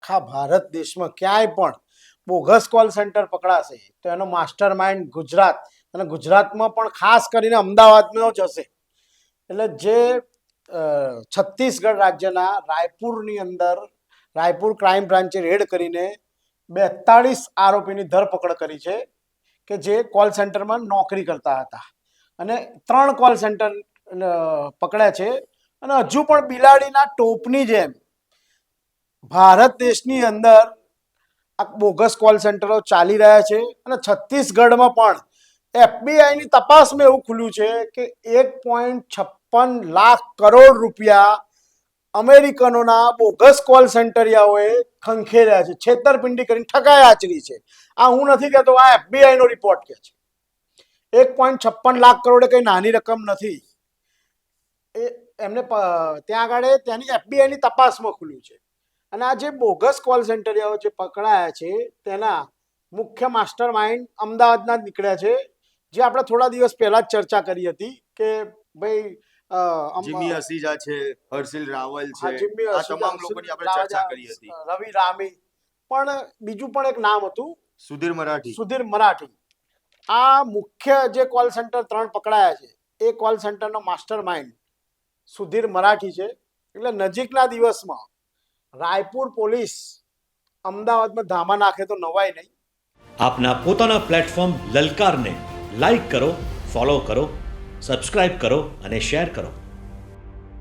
આખા ભારત દેશમાં ક્યાંય પણ બોગસ કોલ સેન્ટર પકડાશે તો એનો માસ્ટર માઇન્ડ ગુજરાત, અને ગુજરાતમાં પણ ખાસ કરીને અમદાવાદનો જ હશે. એટલે જે છત્તીસગઢ રાજ્યના રાયપુરની અંદર રાયપુર ક્રાઇમ બ્રાન્ચે રેડ કરીને 42 આરોપીની ધરપકડ કરી છે કે જે કોલ સેન્ટરમાં નોકરી કરતા હતા, અને 3 કોલ સેન્ટર પકડ્યા છે. અને હજુ પણ બિલાડીના ટોપની જેમ ભારત દેશની અંદર આ બોગસ કોલ સેન્ટરો ચાલી રહ્યા છે. અને છત્તીસગઢમાં પણ એફબીઆઈની તપાસમાં એવું ખુલ્યું છે કે 1.56 લાખ કરોડ રૂપિયા અમેરિકનોના બોગસ કોલ સેન્ટરિયાઓએ ખંખેર્યા છે, છેતરપિંડી કરીને ઠગાઈ આચરી છે. આ હું નથી કહેતો, આ એફબીઆઈનો રિપોર્ટ કહે છે. 1.56 લાખ કરોડ એ કઈ નાની રકમ નથી. એ એમને ત્યાં આગળ ત્યાંની એફબીઆઈની તપાસમાં ખુલ્યું છે. અને આ જે બોગસ કોલ સેન્ટરિયાઓ જે પકડાયા છે તેના મુખ્ય માસ્ટર માઇન્ડ અમદાવાદના જ નીકળ્યા છે, જે આપણે થોડા દિવસ પહેલા જ ચર્ચા કરી હતી કે ભાઈ જીમી અસીજા છે, હર્ષિલ રાવલ છે, જીમ્મી આ તમામ લોકોની આપણે ચર્ચા કરી હતી. રવિ રામી, પણ બીજું પણ એક નામ હતું સુધીર મરાઠી. સુધીર મરાઠી. આ મુખ્ય જે કોલ સેન્ટર 3 પકડાયા છે એ કોલ સેન્ટરનો માસ્ટર માઇન્ડ સુધીર મરાઠી છે. એટલે નજીકના દિવસમાં રાયપુર પોલીસ અમદાવાદમાં ધામા નાખે તો નવાય નહીં. આપના પોતાના પ્લેટફોર્મ લલકારને લાઈક કરો, ફોલો કરો, સબસ્ક્રાઇબ કરો અને શેર કરો.